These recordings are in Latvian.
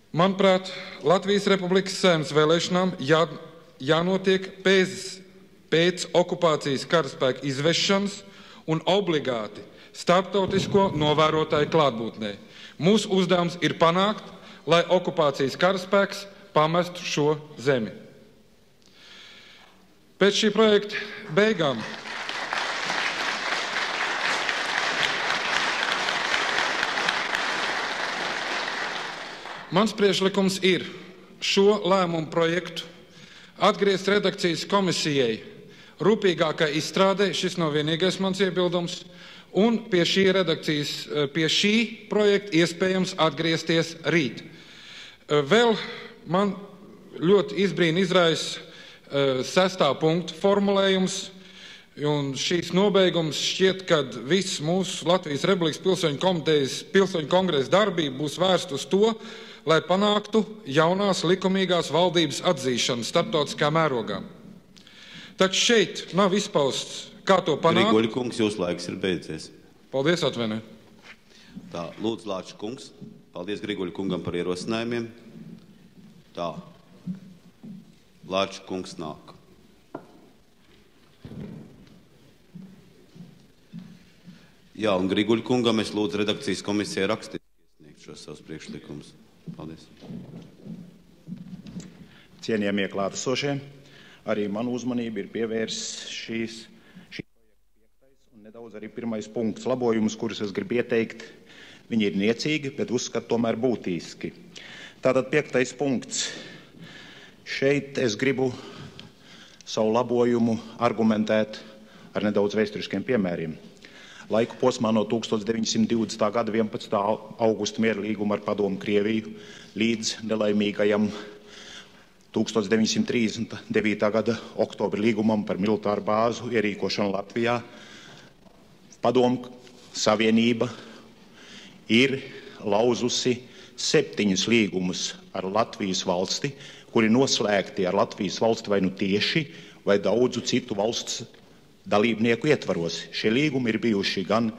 Manuprāt, Latvijas Republikas Saeimas vēlēšanām jānotiek pēc okupācijas karaspēka izvešanas un obligāti starptautisko novērotāju klātbūtnē. Mūsu uzdevums ir panākt, lai okupācijas karaspēks pamestu šo zemi. Pēc šī projekta beigām mans priekšlikums ir šo lēmumu projektu atgriezt redakcijas komisijai rūpīgākai izstrādē, šis nav vienīgais mans iebildums, un pie šī projekta iespējams atgriezties rīt. Vēl man ļoti izbrīna izraisa 6. punktu formulējums, un šīs nobeigums šķiet, ka viss mūsu Latvijas Republikas pilsoņu kongresa darbība būs vērsta uz to, lai panāktu jaunās likumīgās valdības atzīšanu starptautiskā mērogā. Taču šeit nav izpausts, kā to panākt. Griguļa kungs, jūsu laiks ir beidzies. Paldies, atvainojiet. Tā, lūdzu, Lāča kungs. Paldies Griguļa kungam par ierosinājumiem. Tā. Lāča kungs nāk. Jā, un Griguļa kungam es lūdzu redakcijas komisijai rakstīt iesniegt šos savus priekšlikumus. Paldies. Cienījamie klātesošie, arī manu uzmanību ir pievērsts šīs projekta 5. un nedaudz arī 1. punkts labojumus, kurus es gribu ieteikt. Viņi ir niecīgi, bet uzskatu tomēr būtiski. Tātad 5. punkts. Šeit es gribu savu labojumu argumentēt ar nedaudz vēsturiskiem piemēriem. Laiku posmā no 1920. gada 11. augusta miera līguma ar Padomu Krieviju līdz nelaimīgajam 1939. gada oktobra līgumam par militāru bāzu ierīkošanu Latvijā, Padomu Savienība ir lauzusi 7 līgumus ar Latvijas valsti, kuri noslēgti ar Latvijas valsti vai nu tieši vai daudzu citu valsts dalībnieku ietvaros. Šie līgumi ir bijuši gan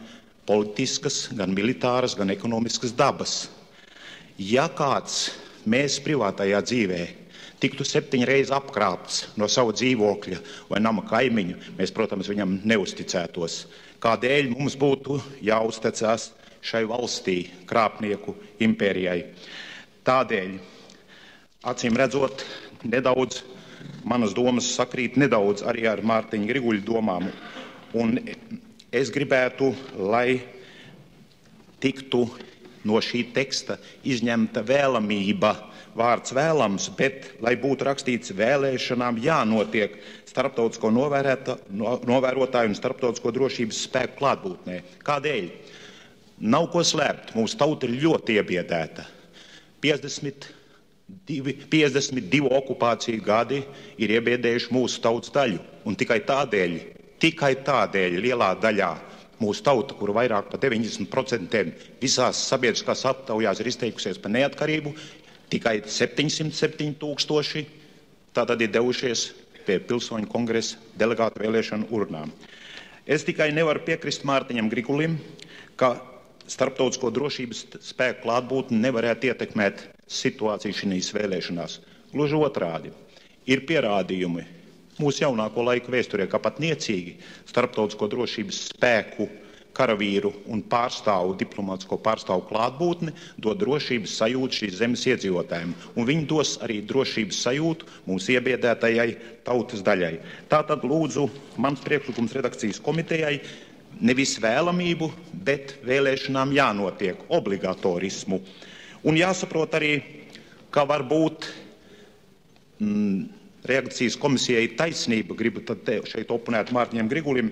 politiskas, gan militāras, gan ekonomiskas dabas. Ja kāds mēs privātajā dzīvē tiktu 7 reizes apkrāpts no savu dzīvokļa vai nama kaimiņu, mēs, protams, viņam neusticētos. Kādēļ mums būtu jāuzticās šai valstī, krāpnieku impērijai? Tādēļ, acīm redzot, nedaudz manas domas sakrīt nedaudz arī ar Mārtiņa Griguļa domām. Un es gribētu, lai tiktu no šī teksta izņemta vēlamība, vārds vēlams, bet lai būtu rakstīts vēlēšanām jānotiek starptautisko novērotāju un starptautisko drošības spēku klātbūtnē. Kādēļ? Nav ko slēpt, mūsu tauta ir ļoti iebiedēta. 52 okupāciju gadi ir iebiedējuši mūsu tautas daļu, un tikai tādēļ lielā daļā mūsu tauta, kuru vairāk par 90% visās sabiedriskās aptaujās ir izteikusies par neatkarību, tikai 707 000 tātad ir devušies pie pilsoņu kongresa delegātu vēlēšanu urnām. Es tikai nevaru piekrist Mārtiņam Grigulim, ka starptautisko drošības spēku klātbūtni nevarētu ietekmēt situāciju šīs vēlēšanās. Gluži otrādi, ir pierādījumi mūsu jaunāko laiku vēsturē, ka pat niecīgi starptautisko drošības spēku, karavīru un diplomātisko pārstāvu klātbūtni dod drošības sajūtu šīs zemes iedzīvotājiem, un viņi dos arī drošības sajūtu mūsu iebiedētajai tautas daļai. Tātad lūdzu mans priekšlikums redakcijas komitejai nevis vēlamību, bet vēlēšanām jānotiek obligatorismu. Un jāsaprot arī, ka varbūt redakcijas komisijai taisnība, gribu tad šeit oponēt Mārtiņam Grigulim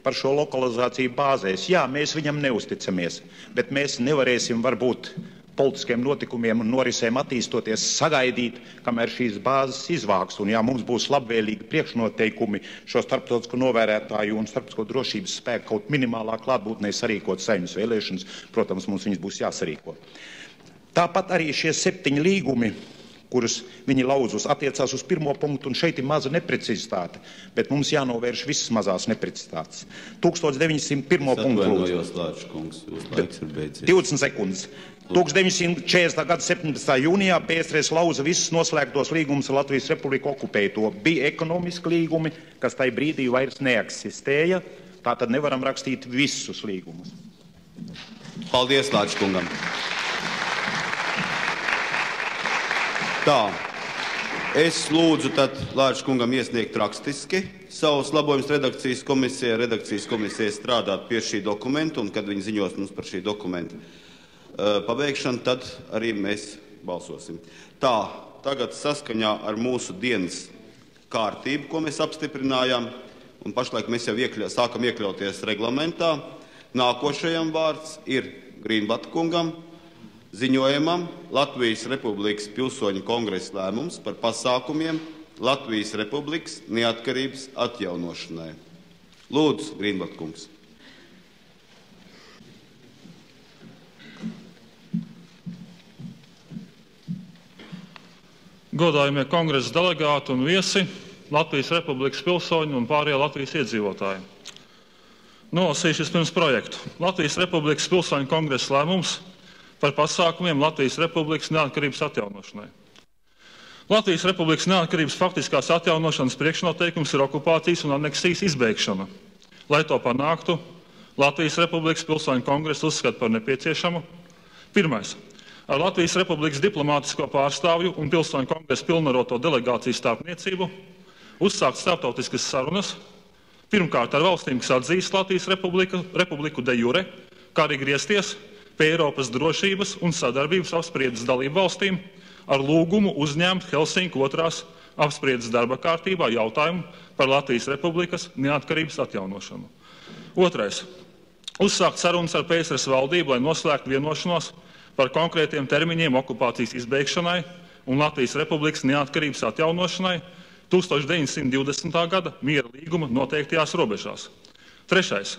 par šo lokalizāciju bāzēs. Jā, mēs viņam neusticamies, bet mēs nevarēsim varbūt politiskiem notikumiem un norisēm attīstoties sagaidīt, kamēr šīs bāzes izvāks. Un ja mums būs labvēlīgi priekšnoteikumi šo starptautisko novērētāju un starptautisko drošības spēku kaut minimālā klātbūtnē sarīkot saimnes vēlēšanas, protams, mums viņas būs jāsarīko. Tāpat arī šie 7 līgumi, kurus viņi lauzus, attiecās uz pirmo punktu, un šeit ir maza neprecizitāte, bet mums jānovērš visas mazās neprecizitātes. 1901. punktu lūdzu. 20 sekundes. 1940. gada 17. jūnijā PSRS lauza visus noslēgtos līgumus ar Latvijas Republiku, okupēja to. Bija ekonomiski līgumi, kas tai brīdī vairs neeksistēja, tātad nevaram rakstīt visus līgumus. Paldies, Lāča kungam. Tā, es lūdzu tad Lāča kungam iesniegt rakstiski savus labojumus redakcijas komisijai. Redakcijas komisija strādāt pie šī dokumenta, un kad viņi ziņos mums par šī dokumenta pabeigšanu, tad arī mēs balsosim. Tā, tagad saskaņā ar mūsu dienas kārtību, ko mēs apstiprinājām, un pašlaik mēs jau sākam iekļauties reglamentā. Nākošajam vārds ir Grīnblata kungam ziņojumam Latvijas Republikas pilsoņu kongresa lēmums par pasākumiem Latvijas Republikas neatkarības atjaunošanai. Lūdzu, Grīnblata kungs. Godājumie kongresa delegāti un viesi, Latvijas Republikas pilsoņi un pārējie Latvijas iedzīvotāji. Nolasīšu vispirms projektu. Latvijas Republikas pilsoņu kongresa lēmums par pasākumiem Latvijas Republikas neatkarības atjaunošanai. Latvijas Republikas neatkarības faktiskās atjaunošanas priekšnoteikums ir okupācijas un aneksijas izbeigšana. Lai to panāktu, Latvijas Republikas pilsoņu kongresa uzskata par nepieciešamu. Pirmais. Ar Latvijas Republikas diplomātisko pārstāvju un pilsoņu kongresa pilnvaroto delegāciju starpniecību uzsākt starptautiskas sarunas, pirmkārt ar valstīm, kas atzīst Latvijas Republiku de jure, kā arī griezties pie Eiropas drošības un sadarbības apspriedes dalību valstīm ar lūgumu uzņemt Helsinku 2. apspriedes darba kārtībā jautājumu par Latvijas Republikas neatkarības atjaunošanu. Otrais. Uzsākt sarunas ar PSRS valdību, lai noslēgtu vienošanos par konkrētiem termiņiem okupācijas izbeigšanai un Latvijas Republikas neatkarības atjaunošanai 1920. gada miera līguma noteiktajās robežās. Trešais.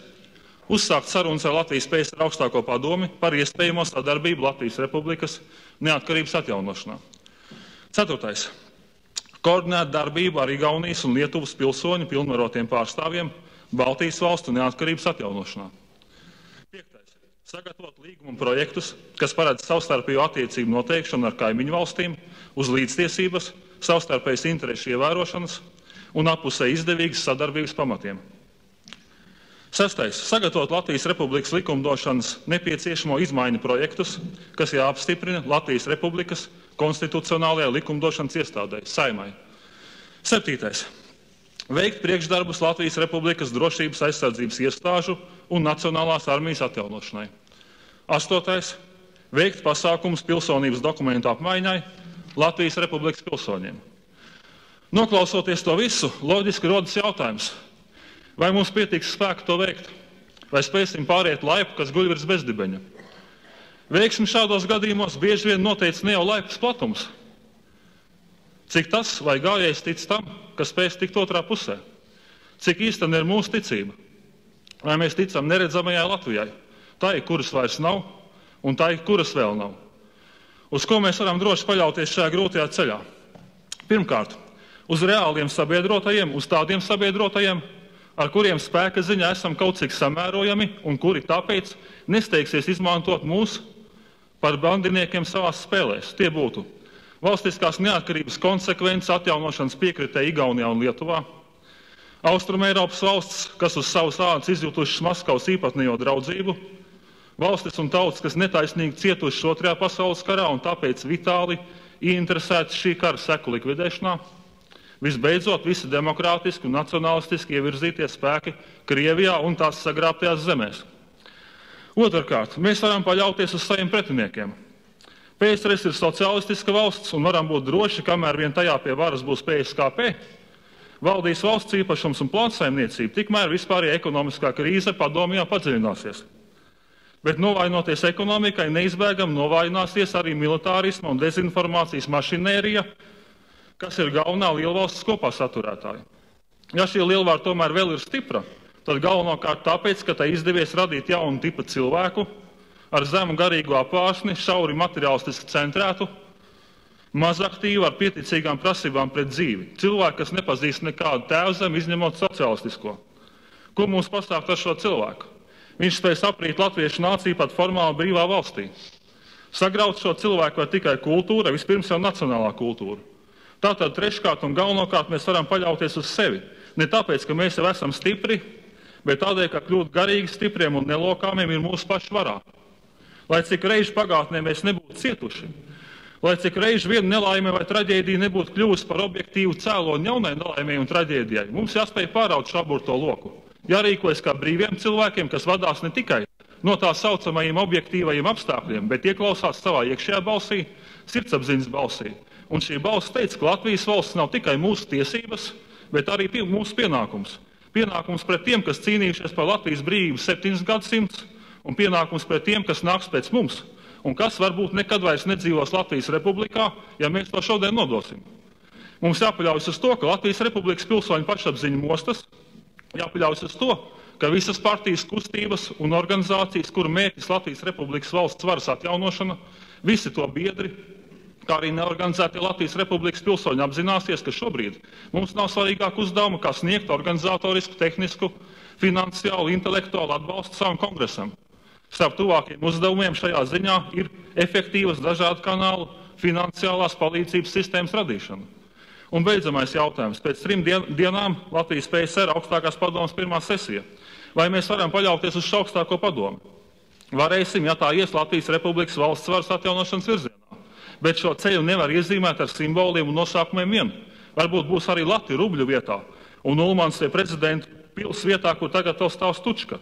Uzsākt sarunas ar Latvijas PSR augstāko padomi par iespējamo sadarbību Latvijas Republikas neatkarības atjaunošanā. Ceturtais. Koordinēt darbību ar Igaunijas un Lietuvas pilsoņu pilnvarotiem pārstāvjiem Baltijas valstu neatkarības atjaunošanā. Sagatavot līguma projektus, kas paredz savstarpēju attiecību noteikšanu ar kaimiņu valstīm uz līdztiesības, savstarpējas interešu ievērošanas un appusē izdevīgas sadarbības pamatiem. Sestais. Sagatavot Latvijas Republikas likumdošanas nepieciešamo izmaiņu projektus, kas jāapstiprina Latvijas Republikas konstitucionālajā likumdošanas iestādē, Saeimai. Septītais. Veikt priekšdarbus Latvijas Republikas drošības aizsardzības iestāžu un Nacionālās armijas atjaunošanai. Astotais. Veikt pasākumus pilsonības dokumentu apmaiņai Latvijas Republikas pilsoņiem. Noklausoties to visu, loģiski rodas jautājums, vai mums pietiks spēku to veikt, vai spēsim pāriet laipu, kas guļ virs bezdibeņa. Veiksmi šādos gadījumos bieži vien noteica ne jau laipas platums, cik tas vai gājējs tic tam, kas spēs tikt otrā pusē. Cik īstena ir mūsu ticība? Vai mēs ticam neredzamajai Latvijai, tai, kuras vairs nav, un tai, kuras vēl nav? Uz ko mēs varam droši paļauties šajā grūtajā ceļā? Pirmkārt, uz reāliem sabiedrotajiem, uz tādiem sabiedrotajiem, ar kuriem spēka ziņā esam kaut cik samērojami un kuri tāpēc nesteigsies izmantot mūs par bandiniekiem savās spēlēs. Tie būtu valstiskās neatkarības konsekvences atjaunošanas piekritēji Igaunijā un Lietuvā, Austrumeiropas valsts, kas uz savas ādas izjutušas Maskavas īpatnējo draudzību, valstis un tautas, kas netaisnīgi cietušas Otrajā pasaules karā un tāpēc vitāli ieinteresētas šī kara seku likvidēšanā, visbeidzot visi demokrātiski un nacionalistiski ievirzītie spēki Krievijā un tās sagrābtajās zemēs. Otrkārt, mēs varam paļauties uz saviem pretiniekiem. PSRS ir socialistiska valsts un varam būt droši, kamēr vien tajā pie varas būs PSKP, valdīs valsts īpašums un plānsaimniecība, tikmēr vispārējā ekonomiskā krīze padomjā padziļināsies. Bet novainoties ekonomikai, neizbēgam novājināsies arī militārisma un dezinformācijas mašinērija, kas ir galvenā lielvalstis kopā saturētāja. Ja šī lielvara tomēr vēl ir stipra, tad galvenokārt tāpēc, ka tai izdevies radīt jaunu tipu cilvēku, ar zemu garīgu apvārsni, šauri materiālistiski centrētu, Mazaktīvi ar pieticīgām prasībām pret dzīvi. Cilvēki, kas nepazīst nekādu tēvzemi, izņemot socialistisko. Ko mums pastākt ar šo cilvēku? Viņš spēj saprīt latviešu nāciju pat formāli brīvā valstī. Sagraut šo cilvēku var tikai kultūra, vispirms jau nacionālā kultūra. Tātad treškārt un galvenokārt mēs varam paļauties uz sevi. Ne tāpēc, ka mēs jau esam stipri, bet tādēļ, ka kļūt garīgi stipriem un nelokāmiem ir mūsu pašu varā. Lai cik reizi pagātnē mēs nebūtu cietuši, lai cik reizi viena nelaime vai traģēdija nebūtu kļuvusi par objektīvu cēloni jaunai nelaimei un traģēdijai, mums jāspēj pāraut šo aburto loku. Jārīkojas kā brīviem cilvēkiem, kas vadās ne tikai no tā saucamajiem objektīvajiem apstākļiem, bet ieklausās savā iekšējā balsī, sirdsapziņas balsī. Un šī balss teica, ka Latvijas valsts nav tikai mūsu tiesības, bet arī mūsu pienākums. Pienākums pret tiem, kas cīnījušies par Latvijas brīvību 7 gadsimtus, un pienākums pret tiem, kas nāks pēc mums, un kas varbūt nekad vairs nedzīvos Latvijas republikā, ja mēs to šodien nodosim. Mums jāpaļaujas uz to, ka Latvijas republikas pilsoņu pašapziņa mostas, jāpaļaujas uz to, ka visas partijas kustības un organizācijas, kuru mērķis Latvijas republikas valsts varas atjaunošana, visi to biedri, kā arī neorganizētie Latvijas republikas pilsoņi apzināsies, ka šobrīd mums nav svarīgāk uzdevuma, kā sniegt organizatorisku, tehnisku, finansiālu, intelektuālu atbalstu savam kongresam. Starp tuvākiem uzdevumiem šajā ziņā ir efektīvas dažādu kanālu finansiālās palīdzības sistēmas radīšana. Un beidzamais jautājums. Pēc 3 dienām Latvijas PSR augstākās padomes pirmā sesija. Vai mēs varam paļauties uz šo augstāko padomi? Varēsim, ja tā ies Latvijas republikas valsts varas atjaunošanas virzienā. Bet šo ceļu nevar iezīmēt ar simboliem un nosaukumiem vien. Varbūt būs arī lati rubļu vietā un Ulmans pie prezidenta pils vietā, kur tagad vēl stāv Stučka.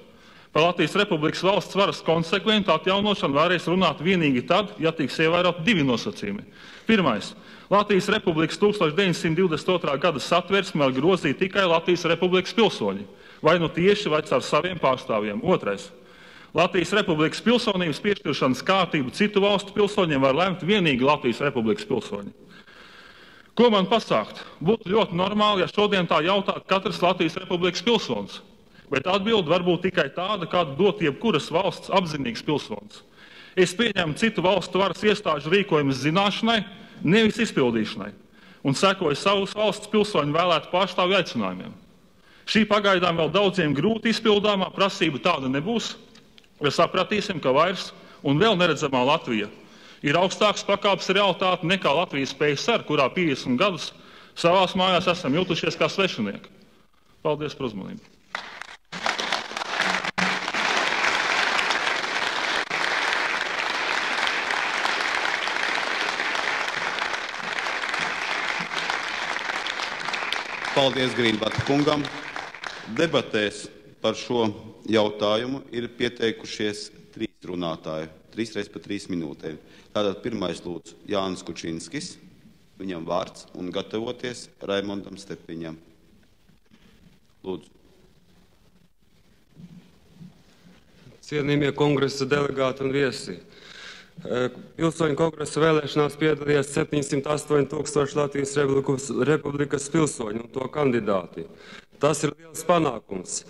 Par Latvijas republikas valsts varas konsekventu atjaunošanu varēs runāt vienīgi tad, ja tiks ievērot 2 nosacījumi. Pirmais. Latvijas republikas 1922. gada satversmi var grozīt tikai Latvijas republikas pilsoņi, vai nu tieši vai caur saviem pārstāvjiem. Otrais. Latvijas republikas pilsonības piešķiršanas kārtību citu valstu pilsoņiem var lemt vienīgi Latvijas republikas pilsoņi. Ko man pasākt? Būtu ļoti normāli, ja šodien tā jautātu katrs Latvijas republikas pilsonis. Bet atbilde var būt tikai tāda, kādu dot jebkuras valsts apzinīgs pilsonis. Es pieņemu citu valstu varas iestāžu rīkojumus zināšanai, nevis izpildīšanai, un sekoju savus valsts pilsoņu vēlētu pārstāvju aicinājumiem. Šī pagaidām vēl daudziem grūti izpildāmā prasība tāda nebūs, ja sapratīsim, ka vairs un vēl neredzamā Latvija ir augstāks pakāpes realitāte nekā Latvijas PSR, kurā 50 gadus savās mājās esam jutušies kā svešinieki. Paldies par uzmanību. Paldies Grīnbata kungam. Debatēs par šo jautājumu ir pieteikušies 3 runātāji, 3 reizes pa 3 minūtēm. Tātad pirmais lūdzu Jānis Kučinskis, viņam vārds, un gatavoties Raimondam Stepiņam. Lūdzu. Cienījamie kongresa delegāti un viesi. Pilsoņu kongresa vēlēšanās piedalījās 708 000 Latvijas republikas pilsoņu un to kandidāti. Tas ir liels panākums.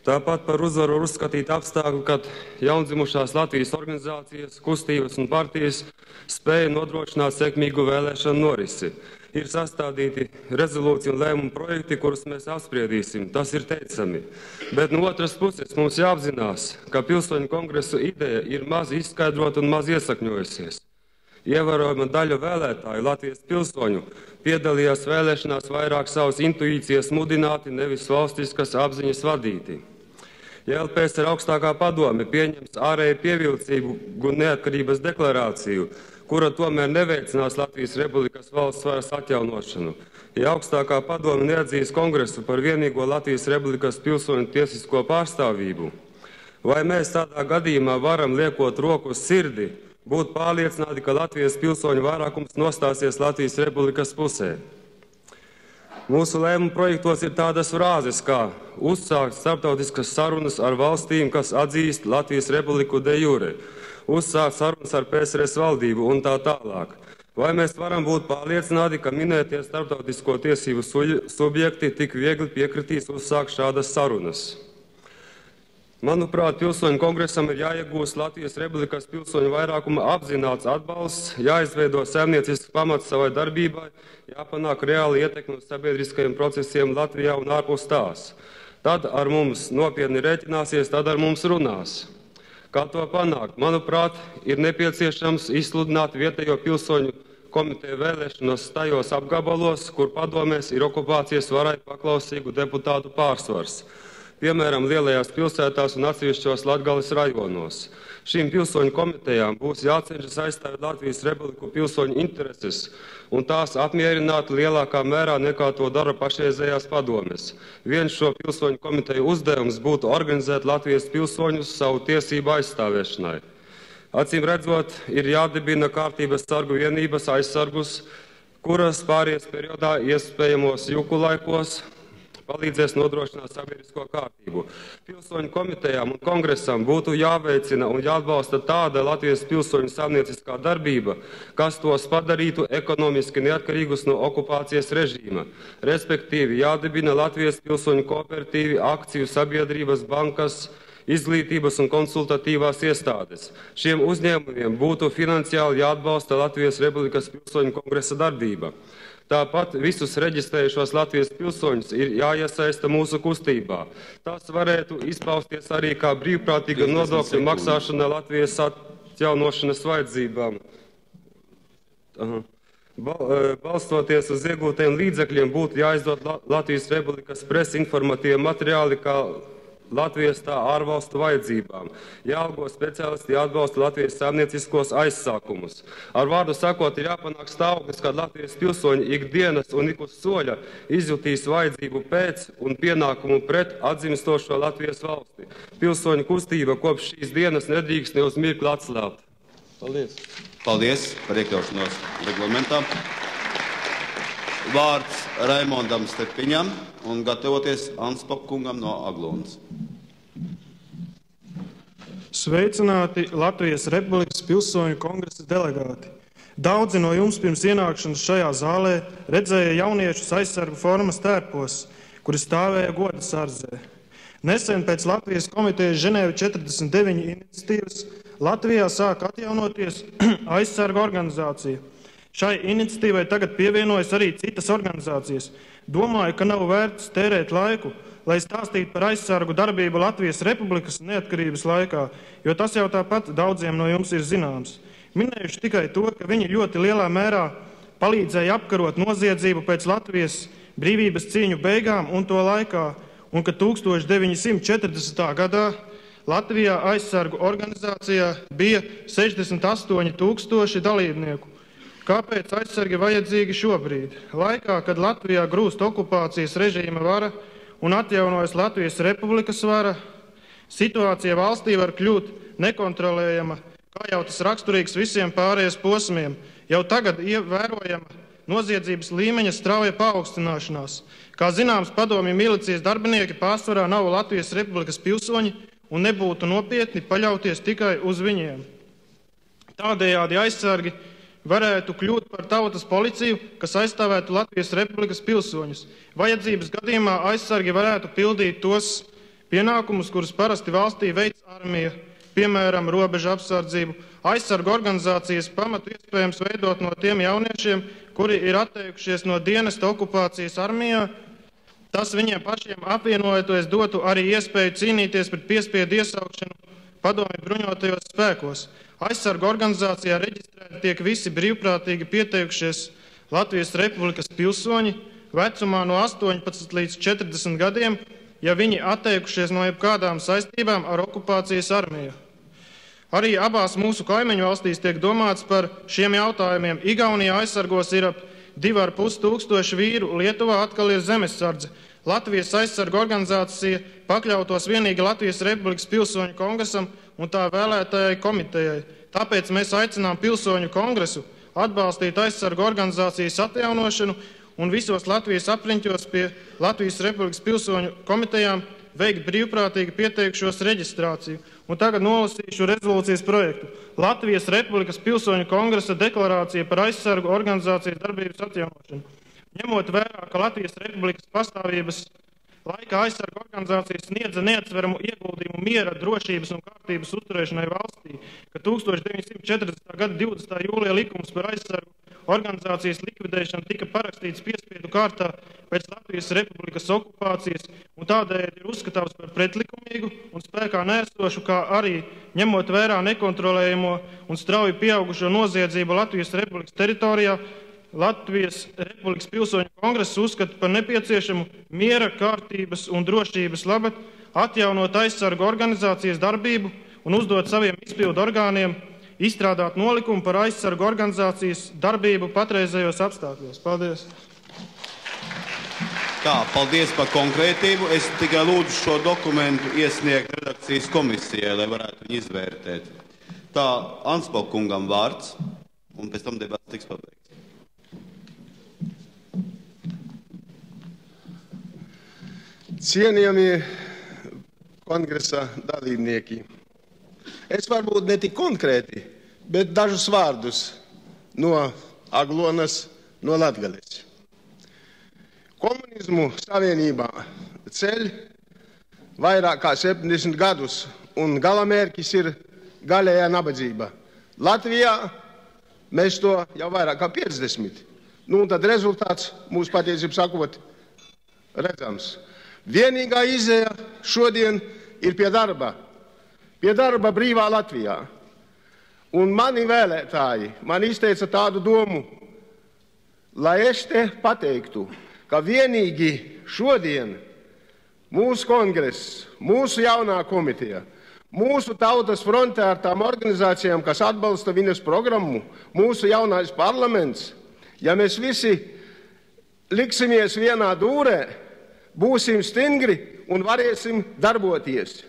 Tāpat par uzvaru var uzskatīt apstākļu, kad jaundzimušās Latvijas organizācijas, kustības un partijas spēja nodrošināt sekmīgu vēlēšanu norisi. Ir sastādīti rezolūcija un lēmumu projekti, kurus mēs apspriedīsim. Tas ir teicami. Bet no otras puses mums jāapzinās, ka pilsoņu kongresa ideja ir maz izskaidrota un maz iesakņojusies. Ievērojama daļa vēlētāju Latvijas pilsoņu piedalījās vēlēšanās vairāk savas intuīcijas mudināti, nevis valstiskas apziņas vadīti. Ja LPSR augstākā padome pieņems ārēju pievilcīgu neatkarības deklarāciju, kura tomēr neveicinās Latvijas republikas valsts varas atjaunošanu, ja augstākā padome neatzīs kongresu par vienīgo Latvijas republikas pilsoņu tiesisko pārstāvību, vai mēs tādā gadījumā varam, liekot roku uz sirdi, būt pārliecināti, ka Latvijas pilsoņu vairākums nostāsies Latvijas republikas pusē? Mūsu lēmumu projektos ir tādas frāzes kā uzsākt starptautiskas sarunas ar valstīm, kas atzīst Latvijas republiku de jure, uzsākt sarunas ar PSRS valdību un tā tālāk. Vai mēs varam būt pārliecināti, ka minētie starptautisko tiesību subjekti tik viegli piekritīs uzsākt šādas sarunas? Manuprāt, pilsoņu kongresam ir jāiegūst Latvijas Republikas pilsoņu vairākuma apzināts atbalsts, jāizveido saimniecisks pamats savai darbībai, jāpanāk reāli ietekme uz sabiedriskajiem procesiem Latvijā un ārpus tās. Tad ar mums nopietni rēķināsies, tad ar mums runās. Kā to panākt? Manuprāt, ir nepieciešams izsludināt vietējo pilsoņu komiteju vēlēšanos tajos apgabalos, kur padomēs ir okupācijas varai paklausīgu deputātu pārsvars. Piemēram, lielajās pilsētās un atsevišķos Latgales rajonos. Šīm pilsoņu komitejām būs jācenšas aizstāvēt Latvijas Republiku pilsoņu intereses un tās apmierināt lielākā mērā nekā to dara pašreizējās padomes. Viens šo pilsoņu komiteju uzdevums būtu organizēt Latvijas pilsoņus savu tiesību aizstāvēšanai. Acīm redzot, ir jādibina kārtības sargu vienības aizsargus, kuras pāries periodā iespējamos juku laikos palīdzēs nodrošināt sabiedrisko kārtību. Pilsoņu komitejām un kongresam būtu jāveicina un jāatbalsta tāda Latvijas pilsoņu saimnieciskā darbība, kas tos padarītu ekonomiski neatkarīgus no okupācijas režīma. Respektīvi, jādibina Latvijas pilsoņu kooperatīvi, akciju sabiedrības, bankas, izglītības un konsultatīvās iestādes. Šiem uzņēmumiem būtu finansiāli jāatbalsta Latvijas Republikas pilsoņu kongresa darbība. Tāpat visus reģistrējušos Latvijas pilsoņus ir jāiesaista mūsu kustībā. Tas varētu izpausties arī kā brīvprātīga nodokļu maksāšana Latvijas atjaunošanas vajadzībām. Balstoties uz iegūtajiem līdzekļiem būtu jāizdod Latvijas Republikas presa informatīvi materiāli kā Latvijas tā ārvalstu vajadzībām. Jāalgo speciālisti, jāatbalsta Latvijas saimnieciskos aizsākumus. Ar vārdu sakot, ir jāpanāk stāvoklis, kad Latvijas pilsoņi ikdienas un ik uz soļa izjutīs vajadzību pēc un pienākumu pret atzimstošo Latvijas valsti. Pilsoņu kustība kopš šīs dienas nedrīkst ne uz mirkli atslābt. Paldies. Paldies par iekļaušanos reglamentā. Vārds Raimondam Stepiņam un gatavoties Anspap kungam no Aglonas. Sveicināti Latvijas Republikas pilsoņu kongresa delegāti. Daudzi no jums pirms ienākšanas šajā zālē redzēja jauniešus aizsargu formas tērpos, kuri stāvēja goda sarzē. Nesen pēc Latvijas komitejas Ženēva 49 iniciatīvas Latvijā sāk atjaunoties aizsargu organizācija. Šai iniciatīvai tagad pievienojas arī citas organizācijas. Domāju, ka nav vērts tērēt laiku, lai stāstītu par aizsargu darbību Latvijas Republikas neatkarības laikā, jo tas jau tāpat daudziem no jums ir zināms. Minējuši tikai to, ka viņi ļoti lielā mērā palīdzēja apkarot noziedzību pēc Latvijas brīvības cīņu beigām un to laikā, un ka 1940. gadā Latvijā aizsargu organizācijā bija 68,000 dalībnieku. Kāpēc aizsargi vajadzīgi šobrīd? Laikā, kad Latvijā grūst okupācijas režīma vara un atjaunojas Latvijas Republikas vara, situācija valstī var kļūt nekontrolējama, kā jau tas raksturīgs visiem pārējais posmiem. Jau tagad vērojama noziedzības līmeņa strauja paaugstināšanās. Kā zināms, padomju milicijas darbinieki pārsvarā nav Latvijas Republikas pilsoņi un nebūtu nopietni paļauties tikai uz viņiem. Tādējādi aizsargi varētu kļūt par tautas policiju, kas aizstāvētu Latvijas Republikas pilsoņus. Vajadzības gadījumā aizsargi varētu pildīt tos pienākumus, kurus parasti valstī veic armija, piemēram, robežu apsardzību. Aizsargu organizācijas pamatu iespējams veidot no tiem jauniešiem, kuri ir atteikušies no dienesta okupācijas armijā. Tas viņiem pašiem apvienojoties dotu arī iespēju cīnīties pret piespiedu iesaukšanu padomju bruņotajos spēkos. Aizsargu organizācijā reģistrēti tiek visi brīvprātīgi pieteikušies Latvijas Republikas pilsoņi vecumā no 18 līdz 40 gadiem, ja viņi atteikušies no jebkādām saistībām ar okupācijas armiju. Arī abās mūsu kaimiņu valstīs tiek domāts par šiem jautājumiem. Igaunijā aizsargos ir ap 2,5 vīru, Lietuvā atkal ir zemesardze. Latvijas aizsargu organizācija pakļautos vienīgi Latvijas Republikas pilsoņu kongresam un tā vēlētajai komitejai. Tāpēc mēs aicinām pilsoņu kongresu atbalstīt aizsargu organizācijas atjaunošanu un visos Latvijas apriņķos pie Latvijas Republikas pilsoņu komitejām veikt brīvprātīgi pieteikšos reģistrāciju. Un tagad nolasīšu rezolūcijas projektu. Latvijas Republikas pilsoņu kongresa deklarācija par aizsargu organizācijas darbības atjaunošanu. Ņemot vērā, ka Latvijas Republikas pastāvības laika aizsargu organizācijas sniedza neatsveramu ieguldījumu miera, drošības un kārtības uzturēšanai valstī, ka 1940. gada 20. jūlijā likums par aizsargu organizācijas likvidēšanu tika parakstīts piespiedu kārtā pēc Latvijas Republikas okupācijas un tādējādi ir uzskatāms par pretlikumīgu un spēkā neesošu, kā arī ņemot vērā nekontrolējamo un strauji pieaugušo noziedzību Latvijas Republikas teritorijā, Latvijas Republikas pilsoņu kongress uzskata par nepieciešamu miera, kārtības un drošības labad atjaunot aizsargu organizācijas darbību un uzdot saviem izpildu orgāniem izstrādāt nolikumu par aizsargu organizācijas darbību patreizējos apstākļos. Paldies! Tā, paldies par konkrētību. Es tikai lūdzu šo dokumentu iesniegt redakcijas komisijai, lai varētu viņu izvērtēt. Tā, Anspaukungam vārds, un pēc tam debats tiks pabeigts. Cienījamie kongresa dalībnieki, es varbūt ne tik konkrēti, bet dažus vārdus no Aglonas, no Latgales. Komunismu savienībā ceļ vairāk kā 70 gadus, un galamērķis ir galējā nabadzība. Latvijā mēs to jau vairāk kā 50. Nu, un tad rezultāts mūsu patiesību sakot redzams. Vienīgā izēja šodien ir pie darba brīvā Latvijā. Un mani vēlētāji man izteica tādu domu, lai es te pateiktu, ka vienīgi šodien mūsu kongress, mūsu jaunā komiteja, mūsu tautas fronte ar tām organizācijām, kas atbalsta viņas programmu, mūsu jaunais parlaments, ja mēs visi liksimies vienā dūrē, būsim stingri un varēsim darboties.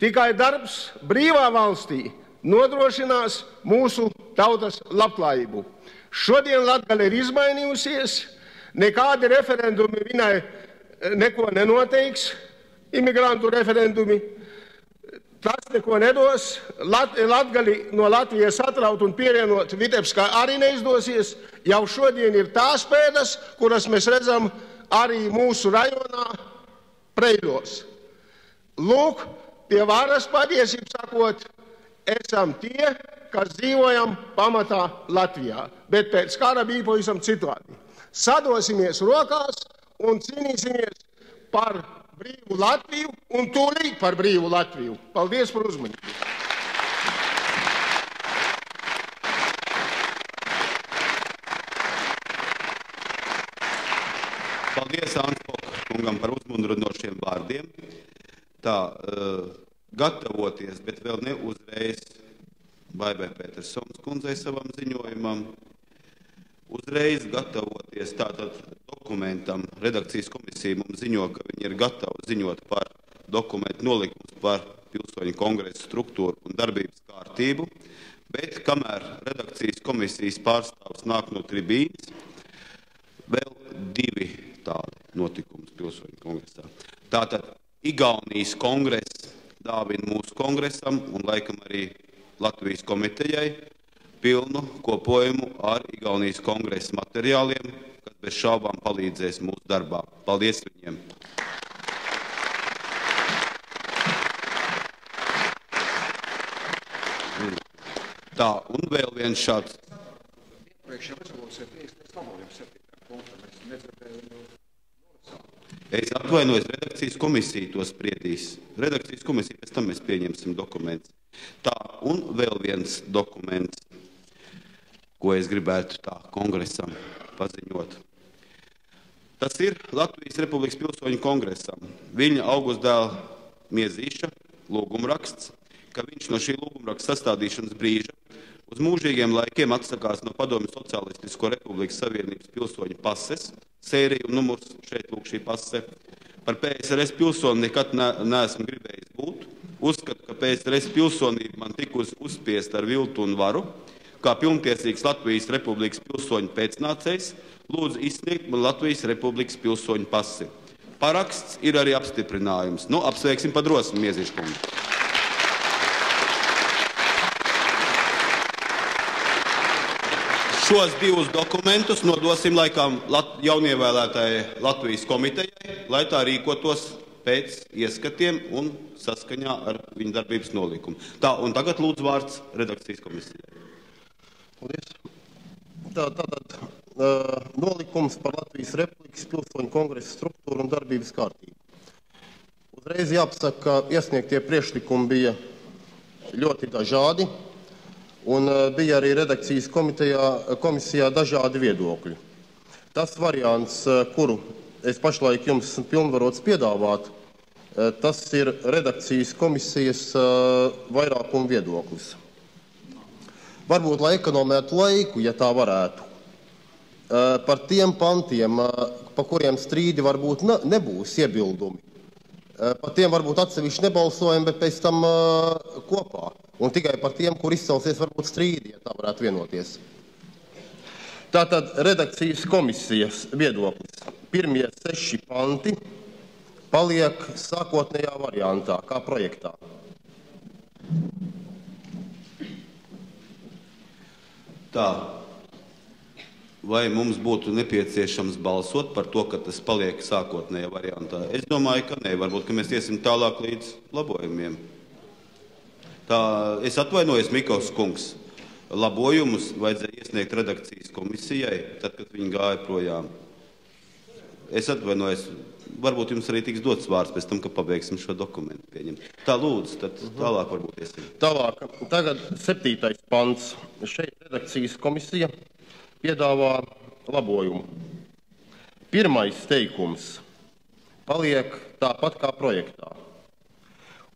Tikai darbs brīvā valstī nodrošinās mūsu tautas labklājību. Šodien Latgale ir izmainījusies, nekādi referendumi viņai neko nenoteiks, imigrantu referendumi. Tas neko nedos. Latgali no Latvijas atraut un pievienot Vitebskai arī neizdosies. Jau šodien ir tās pēdas, kuras mēs redzam arī mūsu rajonā Preiļos. Lūk, pie varas patiesību sakot, esam tie, kas dzīvojam pamatā Latvijā, bet pēc kara bija pavisam citādi. Sadosimies rokās un cīnīsimies par brīvu Latviju un tūlīt par brīvu Latviju. Paldies par uzmanību. Paldies Anspaukungam par uzmundrinošiem vārdiem. Tā, gatavoties, bet vēl ne uzreiz Baibai Petersons kundzei savam ziņojumam. Uzreiz gatavoties tātad dokumentam. Redakcijas komisija mums ziņo, ka viņi ir gatavi ziņot par dokumentu nolikums par pilsoņu kongresa struktūru un darbības kārtību, bet kamēr redakcijas komisijas pārstāvs nāk no tribīnas, vēl divi tādi notikums pilsoņu kongresā. Tātad Igaunijas kongress dāvina mūsu kongresam un laikam arī Latvijas komitejai pilnu kopojumu ar Igaunijas kongresa materiāliem, kas bez šaubām palīdzēs mūsu darbā. Paldies viņiem! Tā, un vēl viens šāds. Es atvainojos, redakcijas komisija to spriedīs. Redakcijas komisija, pēc tam mēs pieņemsim dokumentus. Tā, un vēl viens dokuments, ko es gribētu tā kongresam paziņot. Tas ir Latvijas Republikas pilsoņu kongresam. Viņa augustdēla Miezīša lūgumraksts, ka viņš no šī lūgumraksta sastādīšanas brīža uz mūžīgiem laikiem atsakās no Padomju Socialistisko Republikas Savienības pilsoņu pases, sērija un numurs, šeit lūk šī pase. Par PSRS pilsoni nekad neesmu gribējis būt. Uzskatu, ka PSRS pilsonība man tikus uzspiest ar viltu un varu. Kā pilntiesīgs Latvijas Republikas pilsoņu pēcnācējs, lūdzu izsniegt man Latvijas Republikas pilsoņu pasi. Paraksts ir arī apstiprinājums. Nu, apsveiksim pa drosmi Miezīšu kungu. šos divus dokumentus nodosim laikam jaunievēlētāji Latvijas komitejai, lai tā rīkotos pēc ieskatiem un saskaņā ar viņu darbības nolikumu. Tā, un tagad lūdzu vārds redakcijas komisijai. Paldies. Tātad nolikums par Latvijas Republikas pilsoņu kongresa struktūru un darbības kārtību. Uzreiz jāpasaka, ka iesniegtie priekšlikumi bija ļoti dažādi, un bija arī redakcijas komisijā dažādi viedokļi. Tas variants, kuru es pašlaik jums esmu pilnvarots piedāvāt, tas ir redakcijas komisijas vairākuma viedoklis. Varbūt, lai ekonomētu laiku, ja tā varētu, par tiem pantiem, pa kuriem strīdi varbūt nebūs iebildumi. Par tiem varbūt atsevišķi nebalsojam, bet pēc tam kopā. Un tikai par tiem, kur izcelsies varbūt strīdi, ja tā varētu vienoties. Tātad redakcijas komisijas viedoklis. Pirmie 6 panti paliek sākotnējā variantā, kā projektā. Tā. Vai mums būtu nepieciešams balsot par to, ka tas paliek sākotnējā variantā? Es domāju, ka nē. Varbūt, ka mēs iesim tālāk līdz labojumiem. Tā, es atvainojos, Mikls kungs. Labojumus vajadzēja iesniegt redakcijas komisijai, tad, kad viņi gāja projām. Es atvainojos. Varbūt jums arī tiks dots vārds pēc tam, ka pabeigsim šo dokumentu pieņemt. Tā lūdzu, tad tālāk varbūt iesim. Tālāk, tagad 7. pants. Šeit redakcijas komisija piedāvā labojumu. Pirmais teikums paliek tāpat kā projektā.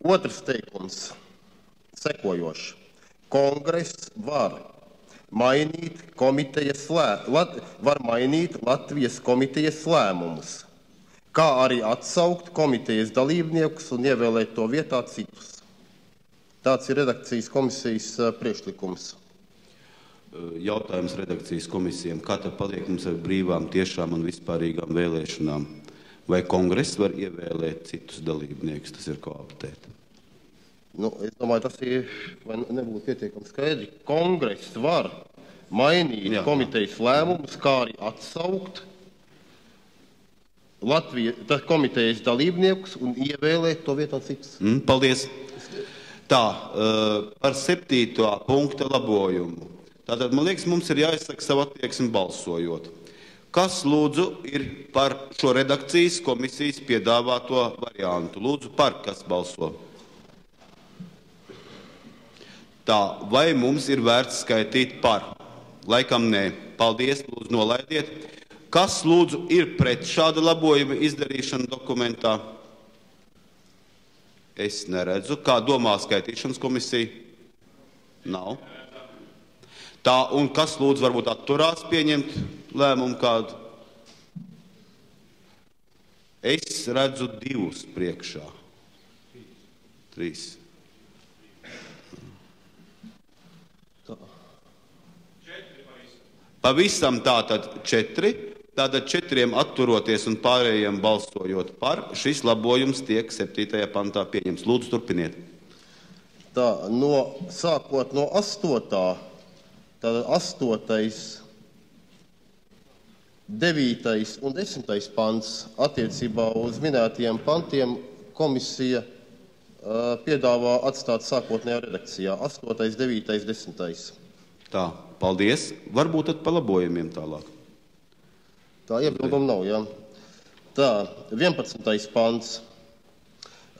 Otrs teikums sekojošs. Kongress var mainīt Latvijas komitejas lēmumus, kā arī atsaukt komitejas dalībniekus un ievēlēt to vietā citus. Tāds ir redakcijas komisijas priekšlikums. Jautājums redakcijas komisijām, kā tad paliek mums ar brīvām, tiešām un vispārīgām vēlēšanām? Vai kongress var ievēlēt citus dalībniekus? Tas ir kooptēt. Es domāju, tas ir, vai nebūtu pietiekami skaidri. Kongress var mainīt komitejas lēmumus, kā arī atsaukt Latvijas komitejas dalībniekus un ievēlēt to vietā citus. Paldies. Tā, par 7. punkta labojumu. Tātad, man liekas, mums ir jāizsaka savu attieksmi balsojot. Kas, lūdzu, ir par šo redakcijas komisijas piedāvāto variantu? Lūdzu, par kas balso? Tā, vai mums ir vērts skaitīt par? Laikam nē. Paldies, lūdzu, nolaidiet. Kas, lūdzu, ir pret šāda labojuma izdarīšanu dokumentā? Es neredzu. Kā domā skaitīšanas komisija? Nav. Tā, un kas, lūdzu, varbūt atturās pieņemt lēmumu kādu? Es redzu 2 priekšā. 3. Pavisam tātad 4. Tātad 4 atturoties un pārējiem balsojot par, šis labojums tiek 7. pantā pieņems. Lūdzu, turpiniet. Tā, sākot no 8. Tātad 8., 9. un 10. pants attiecībā uz minētajiem pantiem komisija piedāvā atstāt sākotnējā redakcijā. 8., 9., 10. Tā, paldies. Varbūt tad pa labojumiem tālāk. Tā iebildumu nav, jā. Tā, 11. pants.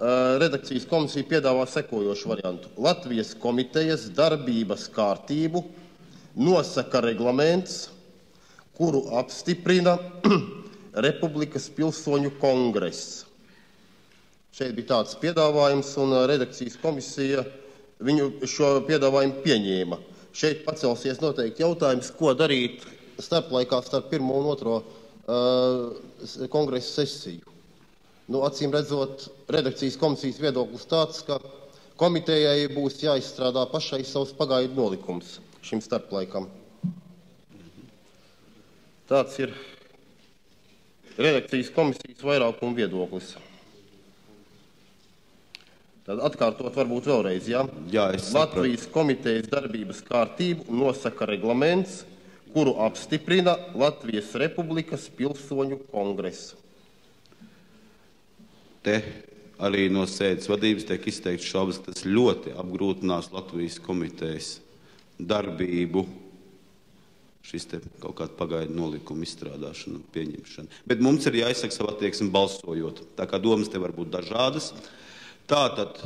Redakcijas komisija piedāvā sekojošu variantu. Latvijas komitejas darbības kārtību nosaka reglaments, kuru apstiprina Republikas pilsoņu kongress. Šeit bija tāds piedāvājums, un redakcijas komisija viņu šo piedāvājumu pieņēma. Šeit pacelsies noteikti jautājums, ko darīt starplaikā starp 1. un 2. kongresa sesiju. Acīm redzot, redakcijas komisijas viedoklis tāds, ka komitejai būs jāizstrādā pašai savs pagaidu nolikums šim starplaikam. Tāds ir redakcijas komisijas vairākuma viedoklis. Tad atkārtot varbūt vēlreiz, jā? Jā, es sapratu. Latvijas komitejas darbības kārtību nosaka reglaments, kuru apstiprina Latvijas Republikas Pilsoņu kongresa. Te arī no sēdes vadības tiek izteikts šaubas, ka tas ļoti apgrūtinās Latvijas komitejas darbību, šis te kaut kāda pagaidu nolikuma izstrādāšana un pieņemšana. Bet mums ir jāizsaka savu attieksmi balsojot, tā kā domas te var būt dažādas. Tātad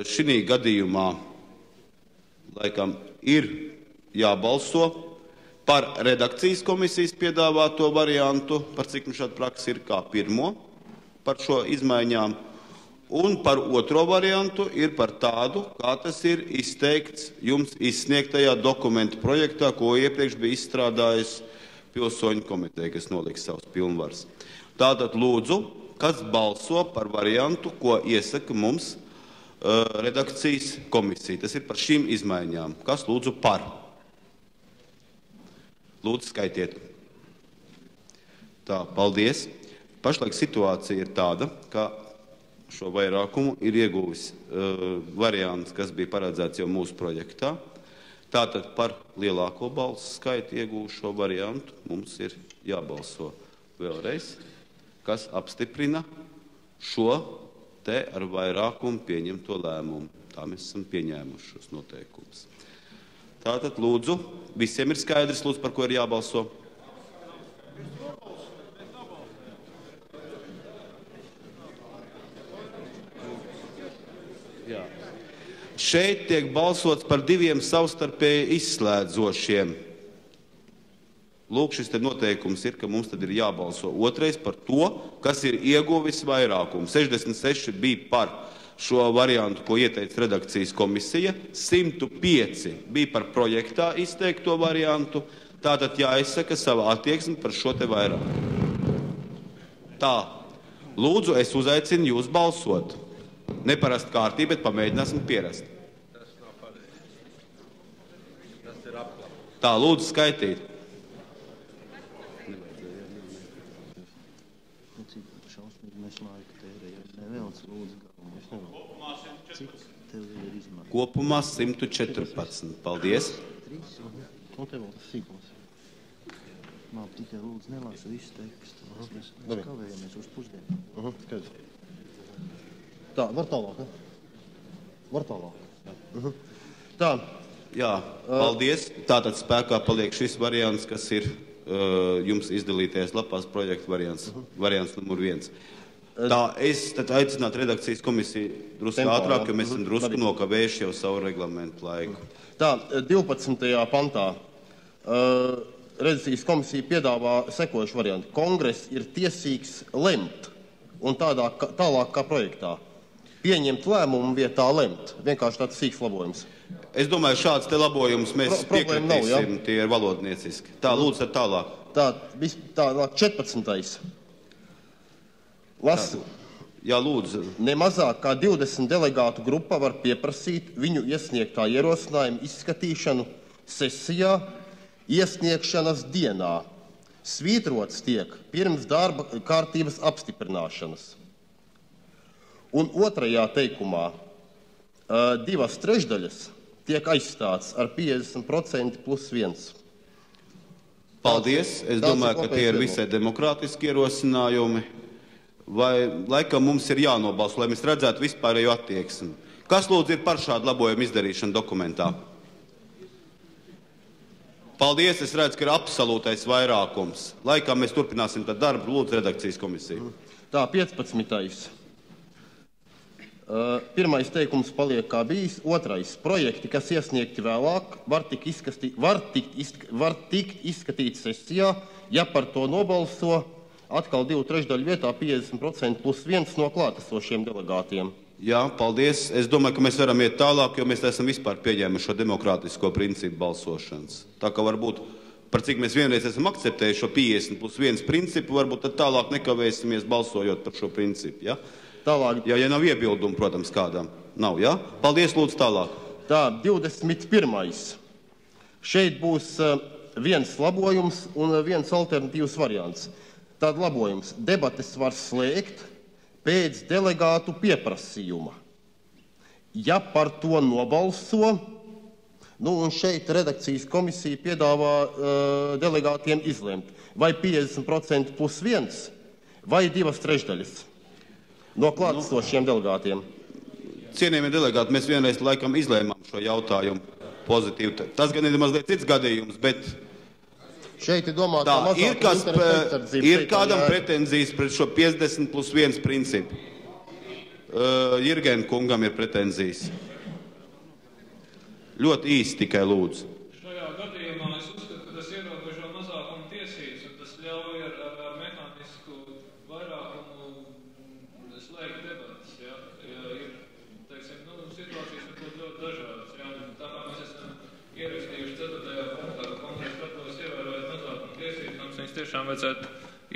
šī gadījumā laikam ir jābalso par redakcijas komisijas piedāvāto variantu, par cik šāda praksa ir kā pirmo par šo izmaiņām, un par otro variantu ir par tādu, kā tas ir izteikts jums izsniegtajā dokumentu projektā, ko iepriekš bija izstrādājis Pilsoņu komiteja, kas noliks savus pilnvaras. Tātad lūdzu, kas balso par variantu, ko iesaka mums redakcijas komisija. Tas ir par šīm izmaiņām. Kas lūdzu par? Lūdzu, skaitiet. Tā, paldies. Pašlaik situācija ir tāda, ka šo vairākumu ir ieguvis variants, kas bija paredzēts jau mūsu projektā. Tātad par lielāko balsu skaitu iegūšo variantu mums ir jābalso vēlreiz, kas apstiprina šo te ar vairākumu pieņemto lēmumu. Tā mēs esam pieņēmuši šos noteikumus. Tātad lūdzu, visiem ir skaidrs, lūdzu, par ko ir jābalso. Jā. Šeit tiek balsots par diviem savstarpēji izslēdzošiem. Lūk, šis te noteikums ir, ka mums tad ir jābalso otrais par to, kas ir ieguvis vairākumu. 66 bija par šo variantu, ko ieteica redakcijas komisija, 105 bija par projektā izteikto variantu, tātad jāizsaka savā attieksme par šo te vairākumu. Tā, lūdzu, es uzaicinu jūs balsot. Neparast kārtība, bet pamēģināsim pierast. Tā, lūdzu, skaitīt. Kopumā 114. Paldies. Tikai lūdzu nelāsa visu tekstu. Mēs kavējamies uz pusdienu. Tā, var tālāk, ne? Var tālāk. Tā. Jā, paldies. Tātad spēkā paliek šis variants, kas ir jums izdalīties lapās projekta variants, variants numur 1. Tā, es tad aicinātu redakcijas komisiju drusku ātrāk, jo mēs esam drusku nokavējuši jau savu reglamentu laiku. Tā, 12. pantā redakcijas komisija piedāvā sekojušu variantu. Kongress ir tiesīgs lemt un tālāk kā projektā. Pieņemt lēmumu vietā lemt. Vienkārši tāds sīks labojums. Es domāju, šāds te labojums mēs piekritīsim, tie ir valodnieciski. Tā, lūdzu, tālāk. Tā, tālāk 14. Lasu. Jā, lūdzu. Nemazāk kā 20 delegātu grupa var pieprasīt viņu iesniegtā ierosinājuma izskatīšanu sesijā iesniegšanas dienā. Svītrots tiek pirms darba kārtības apstiprināšanas. Un otrajā teikumā 2/3 tiek aizstāts ar 50% plus 1. Paldies. Es domāju, ka tie ir visai demokrātiski ierosinājumi. Vai laikam mums ir jānobalso, lai mēs redzētu vispārējo attieksmi? Kas lūdzu ir par šādu labojumu izdarīšanu dokumentā? Paldies, es redzu, ka ir absolūtais vairākums. Laikam mēs turpināsim tad darbu, lūdzu redakcijas komisiju. Tā, 15. Pirmais teikums paliek kā bijis. Otrais. Projekti, kas iesniegti vēlāk, var tikt izskatīti sesijā, ja par to nobalso atkal 2/3 vietā 50% plus 1 no klātesošiem delegātiem. Jā, paldies. Es domāju, ka mēs varam iet tālāk, jo mēs esam vispār pieņēmuši šo demokrātisko principu balsošanas. Tā kā varbūt, par cik mēs vienreiz esam akceptējuši šo 50 plus 1 principu, varbūt tad tālāk nekavēsimies balsojot par šo principu, ja? Tālāk. Ja nav iebildumu, protams, kādām. Nav, ja? Paldies, lūdzu, tālāk. Tā, 21. Šeit būs viens labojums un viens alternatīvs variants. Tad labojums. Debates var slēgt pēc delegātu pieprasījuma. Ja par to nobalso Nu, un šeit redakcijas komisija piedāvā delegātiem izlemt, vai 50% plus 1, vai 2/3 no klātesošiem delegātiem. Cienījamie delegāti, mēs vienreiz laikam izlēmām šo jautājumu pozitīvi. Tas gan ir mazliet cits gadījums, bet šeit ir domāts, tā, ir kādam pretenzijas pret šo 50 plus 1 principu. Jirgen kungam ir pretenzijas. Ļoti īsti tikai lūdzu. Šajā gadījumā es uzskatu, ka tas ierobežo mazākumu tiesības, un tas ļauj ar mehānisku vairākumu slēgt debatas. Ja? Ir, teiksim, situācijas ir ļoti dažādas. Ja? Tā kā mēs esam ierakstījuši 4. punktā, ka kongresa gatavs ievērojot mazākumu tiesības, mums viņas tiešām vajadzētu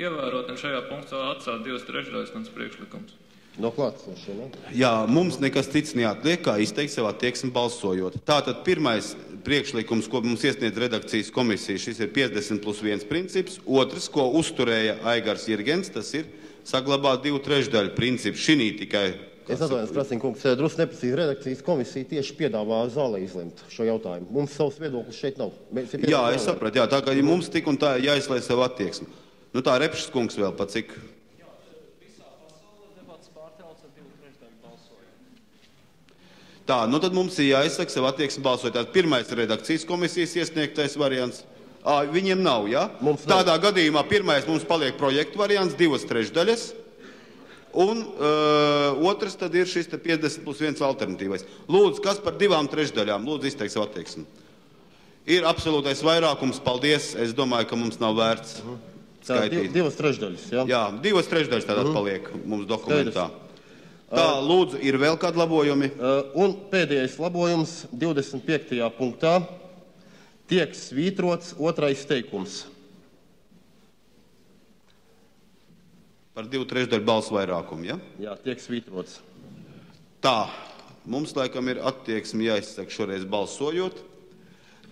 ievērot, un šajā punktā atstāt 2/3 mans priekšlikums. No klātesošiem, ne? Jā, mums nekas cits neatliek, kā izteikt savu attieksmi balsojot. Tātad pirmais priekšlikums, ko mums iesniedz redakcijas komisija, šis ir 50 plus 1 princips. Otrs, ko uzturēja Aigars Jirgens, tas ir saglabāt 2/3 principu. Šinī tikai. Es atvainojos, Krasīņa kungs, drusku neprecīzi redakcijas komisija tieši piedāvā zālē izlemt šo jautājumu. Mums savs viedoklis šeit nav. Jā, es sapratu, jā, tā kā ja mums tik un tā jāizlaiž savu attieksmi. Nu tā Repšs kungs vēl pa cik. Tā, nu tad mums ir jāizsaka savu attieksmi balsot. Tātad pirmais redakcijas komisijas iesniegtais variants. Viņiem nav, jā? Ja? Tādā gadījumā pirmais mums paliek projektu variants, 2/3. Un otrs tad ir šis 50 plus 1 alternatīvais. Lūdzu, kas par 2/3? Lūdzu, izteikt savu attieksmi. Ir absolūtais vairākums, paldies. Es domāju, ka mums nav vērts skaitīt. 2/3, jā? Jā, 2/3 tātad paliek mums dokumentā. Tā, lūdzu, ir vēl kādi labojumi? Un pēdējais labojums 25. punktā tiek svītrots otrais teikums. Par 2/3 balsu vairākumu, ja? Jā, tiek svītrots. Tā, mums laikam ir attieksmi jāizsaka šoreiz balsojot.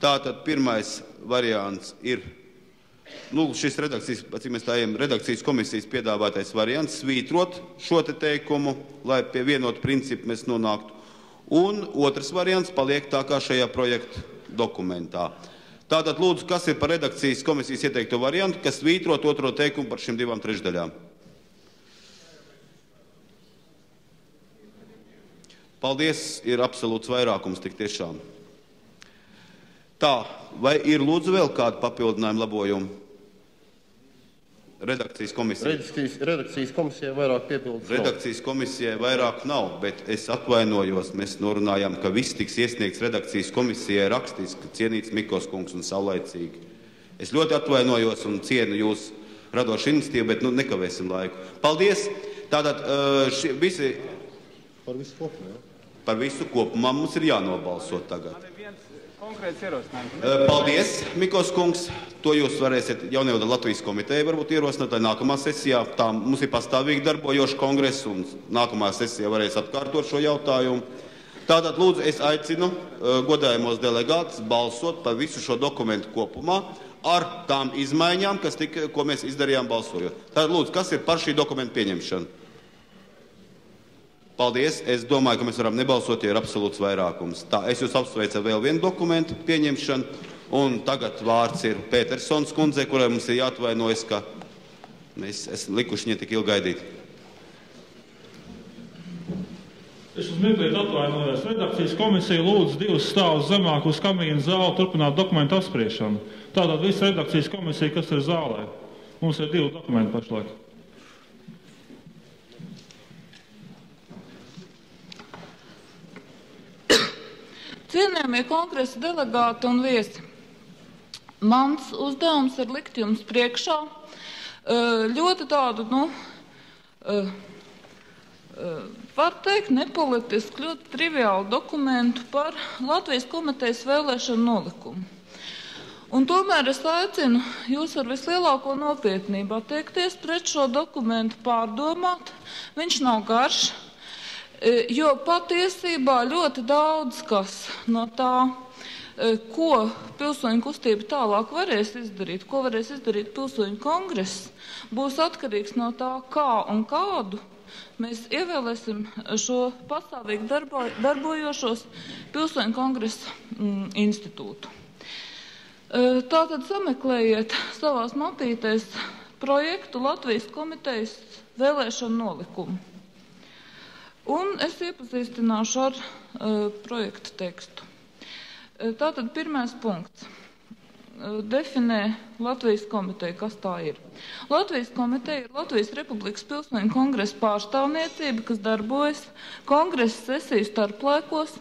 Tātad pirmais variants ir, šis redakcijas komisijas piedāvātais variants svītrot šo te teikumu, lai pie vienotu principu mēs nonāktu. Un otrs variants paliek tā kā šajā projekta dokumentā. Tātad lūdzu, kas ir par redakcijas komisijas ieteikto variantu, kas svītrot otro teikumu par šim 2/3? Paldies, ir absolūts vairākums tik tiešām. Tā, vai ir lūdzu vēl kādu papildinājumu labojumu? Redakcijas komisija. Redakcijas komisijai vairāk piepildus nav. Redakcijas komisijai vairāk nav, bet es atvainojos, mēs norunājām, ka viss tiks iesniegts redakcijas komisijai rakstiski, cienīts Mikos kungs un saulaicīgi. Es ļoti atvainojos un cienu jūs radošu iniciatīvu, bet nekavēsim laiku. Paldies! Tātad visi... Par visu kopumā, jā? Par visu kopumā mums ir jānobalso tagad. Konkrēts ierosinājums. Paldies, Mikos kungs. To jūs varēsiet jaunajā Latvijas komiteja varbūt ierosināt, lai nākamā sesijā. Tā mums ir pastāvīgi darbojoša kongresa un nākamā sesijā varēs atkārtot šo jautājumu. Tātad, lūdzu, es aicinu godājumos delegātus balsot par visu šo dokumentu kopumā ar tām izmaiņām, ko mēs izdarījām balsojot. Tātad, lūdzu, kas ir par šī dokumenta pieņemšanu? Paldies. Es domāju, ka mēs varam nebalsot, ja ir absolūts vairākums. Tā, es jūs apsveicu ar vēl vienu dokumentu pieņemšanu, un tagad vārds ir Petersons kundzei, kurai mums ir jāatvainojas, ka mēs esam likuši viņai tik ilgi gaidīt. Es uz mirklīt atvainojos. Redakcijas komisija lūdz 2 stāvus zemāk uz kamīna zāli turpināt dokumentu apspriešanu. Tātad visa redakcijas komisija, kas ir zālē. Mums ir 2 dokumenti pašlaik. Cienījamie kongresa delegāti un viesi, mans uzdevums ir likt jums priekšā ļoti tādu, var teikt, nepolitisku, ļoti triviālu dokumentu par Latvijas komitejas vēlēšanu nolikumu. Un tomēr es aicinu jūs ar vislielāko nopietnību attiekties pret šo dokumentu pārdomāt. Viņš nav garš. Jo patiesībā ļoti daudz kas no tā, ko pilsoņu kustība tālāk varēs izdarīt, ko varēs izdarīt pilsoņu kongress, būs atkarīgs no tā, kā un kādu mēs ievēlēsim šo pastāvīgi darbojošos Pilsoņu kongresa institūtu. Tātad sameklējiet savās mapītēs projektu Latvijas komitejas vēlēšanu nolikumu. Un es iepazīstināšu ar projektu tekstu. Tātad pirmais punkts. Definē Latvijas komiteja, kas tā ir. Latvijas komiteja ir Latvijas Republikas Pilsoņu kongresa pārstāvniecība, kas darbojas kongresa sesiju starplaikos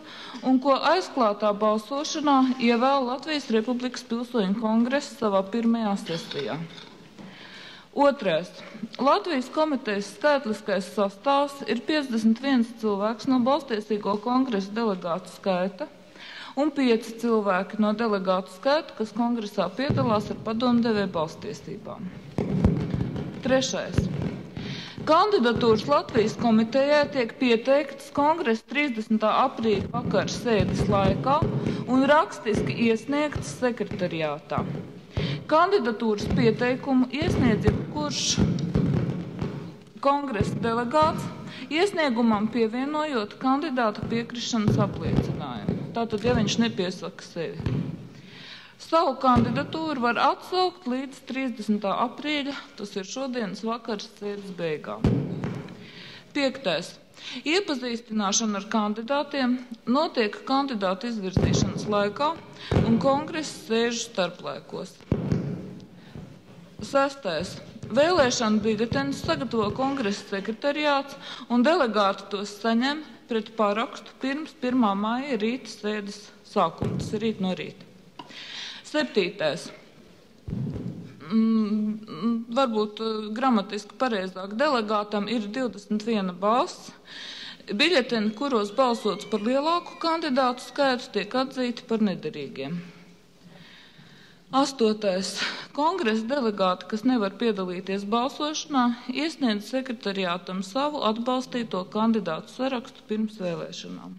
un ko aizklātā balsošanā ievēl Latvijas Republikas Pilsoņu kongresa savā pirmajā sesijā. Otrais. Latvijas komitejas skaitliskais sastāvs ir 51 cilvēks no balstiesīgo kongresa delegātu skaita un 5 cilvēki no delegātu skaita, kas kongresā piedalās ar padomdevēju balstiesībām. Trešais. Kandidatūras Latvijas komitejai tiek pieteiktas kongresa 30. aprīļa vakara sēdes laikā un rakstiski iesniegtas sekretariātā. Kandidatūras pieteikumu iesniedz jebkurš kongresa delegāts, iesniegumam pievienojot kandidāta piekrišanas apliecinājumu. Tātad, ja viņš nepiesaka sevi. Savu kandidatūru var atsaukt līdz 30. aprīļa, tas ir šodienas vakaras sēdes beigām. 5. Iepazīstināšana ar kandidātiem notiek kandidātu izvirzīšanas laikā un kongresa sēžu starplaikos. 6. Vēlēšana biļetenus sagatavo kongresa sekretariāts un delegāti tos saņem pret parakstu pirms 1. maija rīta sēdes sākuma, tas ir rīt no rīta. 7. Varbūt gramatiski pareizāk, delegātam ir 21 balss. Biļeteni, kuros balsots par lielāku kandidātu skaitu, tiek atzīti par nederīgiem. 8. Kongresa delegāti, kas nevar piedalīties balsošanā, iesniedz sekretariātam savu atbalstīto kandidātu sarakstu pirms vēlēšanām.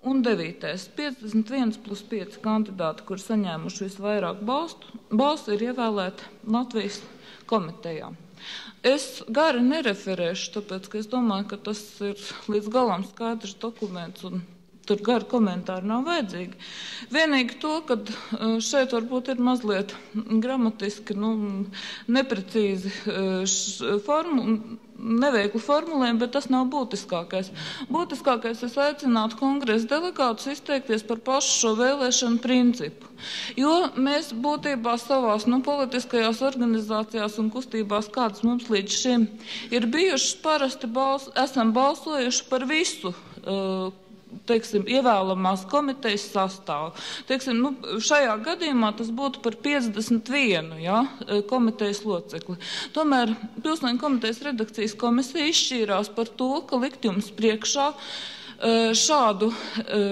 Un 9. 51 plus 5 kandidāti, kur saņēmuši visvairāk balsu, ir ievēlēti Latvijas komitejā. Es gari nereferēšu, tāpēc, ka es domāju, ka tas ir līdz galam skaidrs dokuments un tur gari komentāri nav vajadzīgi. Vienīgi to, ka šeit varbūt ir mazliet gramatiski neprecīzi neveikli formulējumi, bet tas nav būtiskākais. Būtiskākais es aicinātu kongresa delegātus izteikties par pašu šo vēlēšanu principu. Jo mēs būtībā savās politiskajās organizācijās un kustībās, kādas mums līdz šim ir bijušas, parasti esam balsojuši par visu ievēlamās komitejas sastāvu. Šajā gadījumā tas būtu par 51 komitejas locekli. Tomēr Pilsoņu komitejas redakcijas komisija izšķīrās par to, ka likt jums priekšā šādu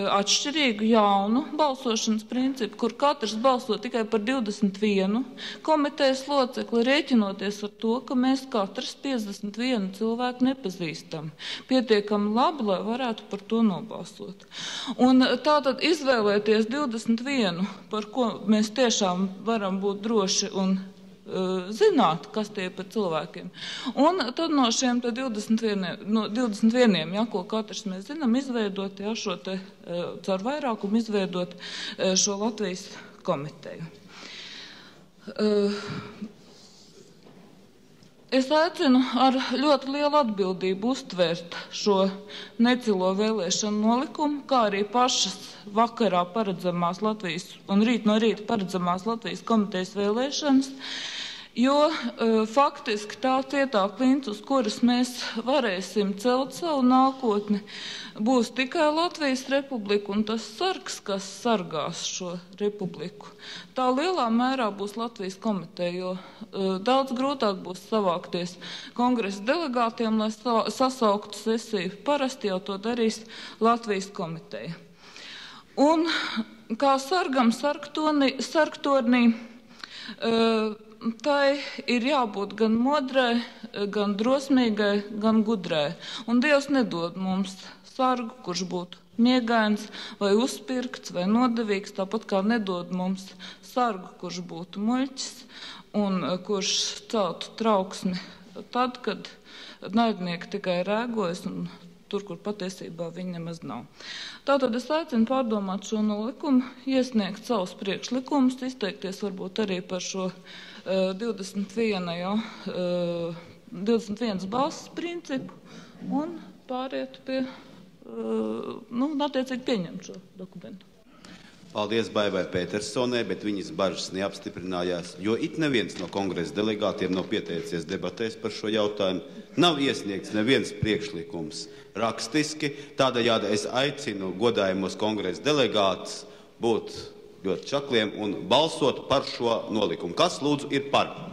atšķirīgu jaunu balsošanas principu, kur katrs balso tikai par 21 komitejas locekli, rēķinoties ar to, ka mēs katrs 51 cilvēku nepazīstam pietiekami labi, lai varētu par to nobalsot. Un tātad izvēlēties 21, par ko mēs tiešām varam būt droši un zināt, kas tie ir par cilvēkiem. Un tad no šiem 21, ko katrs mēs zinām, izveidot šo caur vairākumu izveidot šo Latvijas komiteju. Es aicinu ar ļoti lielu atbildību uztvērt šo necilo vēlēšanu nolikumu, kā arī pašas vakarā paredzamās Latvijas un rīt no rīta paredzamās Latvijas komitejas vēlēšanas, jo faktiski tā cietā klints, uz kuras mēs varēsim celt savu nākotni, būs tikai Latvijas republika un tas sargs, kas sargās šo republiku. Tā lielā mērā būs Latvijas komiteja, jo daudz grūtāk būs savākties kongresa delegātiem, lai sasauktu sesiju. Parasti jau to darīs Latvijas komiteja. Un kā sargam sargtornī, tai ir jābūt gan modrai, gan drosmīgai, gan gudrai. Un Dievs nedod mums sargu, kurš būtu miegains vai uzpirkts vai nodevīgs, tāpat kā nedod mums sargu, kurš būtu muļķis un kurš celtu trauksmi tad, kad naidnieki tikai rēgojas un tur, kur patiesībā viņi nemaz nav. Tātad es aicinu pārdomāt šo nolikumu, iesniegt savus priekšlikumus, izteikties varbūt arī par šo 21 balss principu un pāriet pie, attiecīgi pieņemt šo dokumentu. Paldies Baibai Petersonai, bet viņas bažas neapstiprinājās, jo it neviens no kongresa delegātiem nav pieteicies debatēs par šo jautājumu. Nav iesniegts neviens priekšlikums rakstiski, tādējādi es aicinu godājumos kongresa delegātus būt ļoti čakliem un balsot par šo nolikumu. Kas lūdzu ir par?